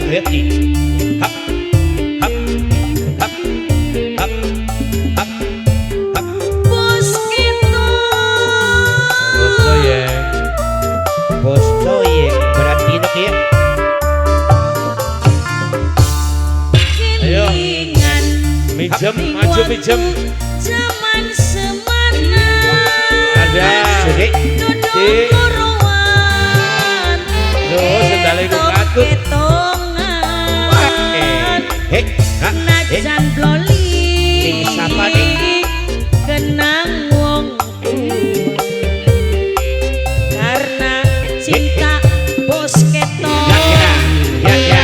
lihat-lihat hap hap hap hap hap hap Bos kita bos soyek berarti enak ya. Ayo minjem maju minjem zaman semana ada sedek di loh sendal itu katut najan bloli ini siapa nih kenang wong karena cinta bos ketong ya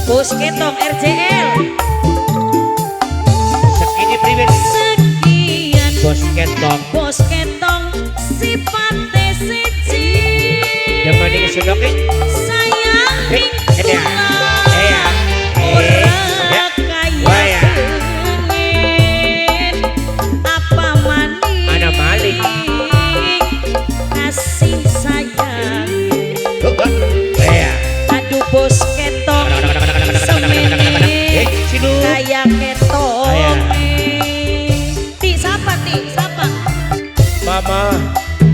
bos ketong RJL segini priwet sekian bos ketong sifate siji zaman ini sudoki sayang ya ora kaya pengen apa maning ada maling kasih sayang ya aduh bos ketong semene kaya ketong ti siapa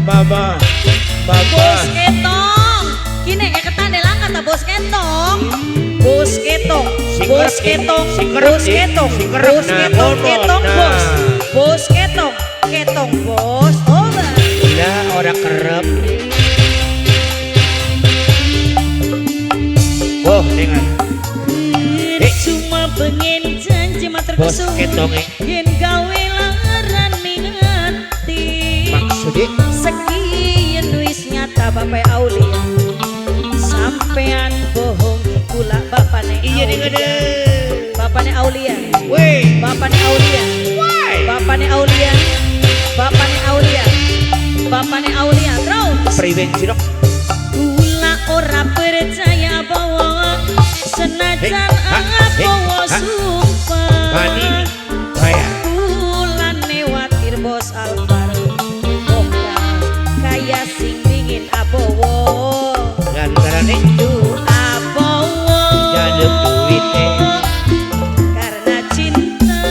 mama bos ketong kini ketan delang kata bos ketong bos ketong bos ketong bos ketong bos ketong ketong bos ketong bos udah orang kerep dengan cuma pengen janji mater bos kesu ketong yen gawe laran ning ati maksudnya sekian wis nyata bapak Aulia sampean bohong kula bapane iya nih ada bapane Aulia weh bapane Aulia bapane Aulia bapane Aulia bapane Aulia terus prevensi dok kula ora percaya bahwa senajan bawa sumpah mani saya kula newatir bos Alvaro kaya sing dingin abowo gara-gara nih abowo jaluk duitnya karena cinta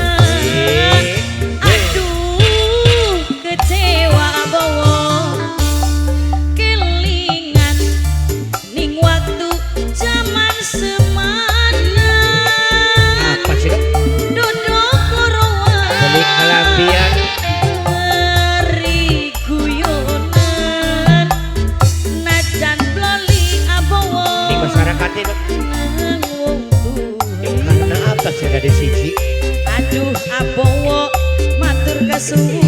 aduh kecewa abowo kelingan ning waktu zaman semana apa sih dok duduk korowan beli kelambian masyarakatnya dok karena apa sih ada siji aduh abowo matur kesuwun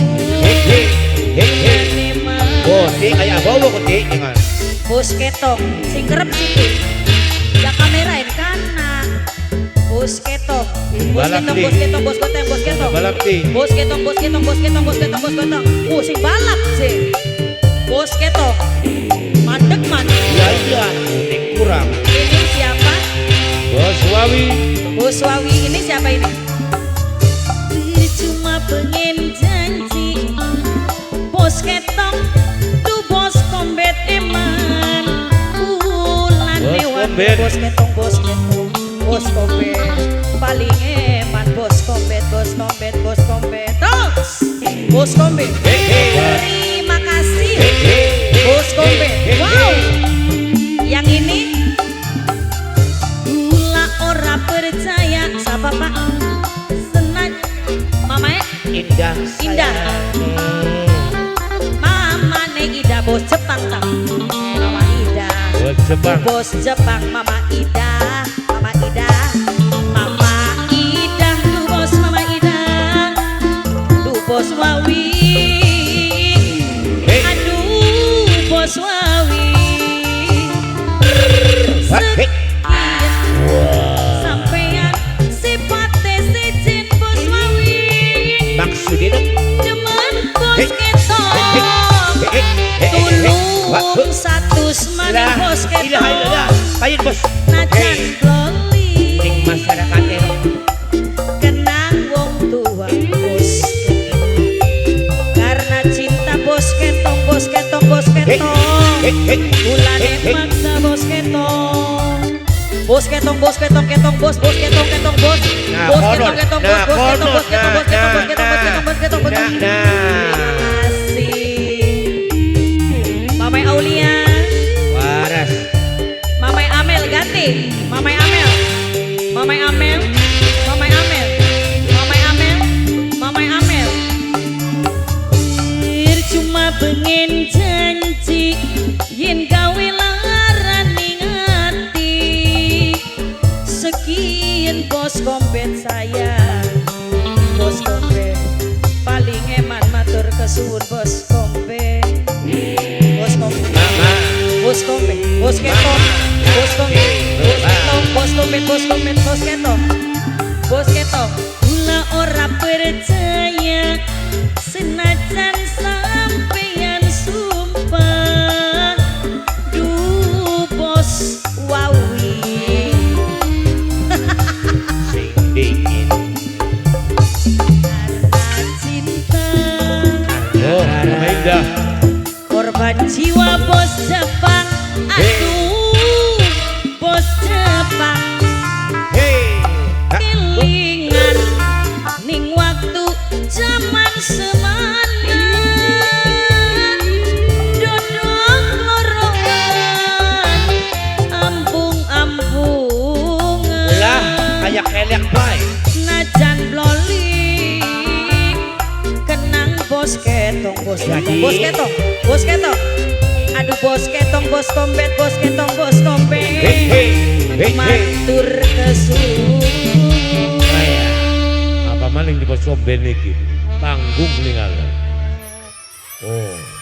oh di kayak bawa kok dengan bos ketong sing kerep siki ya kamerain kana bos ketong bos ketong bos ketong bos ketong bos ketong balap di bos ketong bos ketong bos ketong bos ketong bos ketong sing balap sih bos ketong mandek mandek iya ini kurang ini siapa Bos Wawi ini siapa ini cuma pengen janji bos ketong tuh bos kombet eman bulan lewat bos ketong bos kombet paling eman bos kombet terus bos kombet terima kasih bos kombet wow yang ini gula ora percaya siapa pak senat mama indah mama neng Ida bos Jepang tak mama Ida bos Jepang mama Ida du bos mama Ida du bos Wawi aduh bos Wawi sampean sifate sijin bos Wawi maksudnya dok demen bos ketong tulung satu semani bos ketong kayak bos najan bloli ning masyarakatnya dok kenang wong tua bos ketong karena cinta bos ketong Ulane maksa bos ketong. Bos ketong bos ketong ketong bos bos ketong ketong bos. Nah, Bos konon. ketong ketong bos Nah, bos ketong bos konon. ketong bos ketong bos ketong bos ketong bos ketong bos Nah, ketong. nah. Asik. Mamai Aulia, Waras. Mamai Amel ganti. Mamai Amel. Mamai Amel. Mamai Amel. Mamai Amel. Mamai Amel. Cuma pengen janji yen gawe larani ngati. Sekian bos kompet saya. Bos kompet paling eman matur kesuwun bos kompet. Bos kompet. Bos kompet. Bos ketong. Bos kompet. Bos ketong. Bos kompet. Bos kompet. Bos ketong. Bos ketong. Gula ora percaya senajan sampeyan sumpah. Duh bos wawi. Sing dingin. Harta cinta. Oh, indah. Korban jiwa bos Jepang. Aduh bos Jepang. Hey. Kelingan ning waktu zaman semana. Dodong lorongan ambung-ambungan. Lah, kayak kelek bae. Najan bloli kenang bos ketong bos Jadi? bos ketong bos ketong. Aduh bos ketong bos kompet bos ketong bos kompet. Matur kesuwun. Apa maning di pos komben iki? Tanggung ning Oh.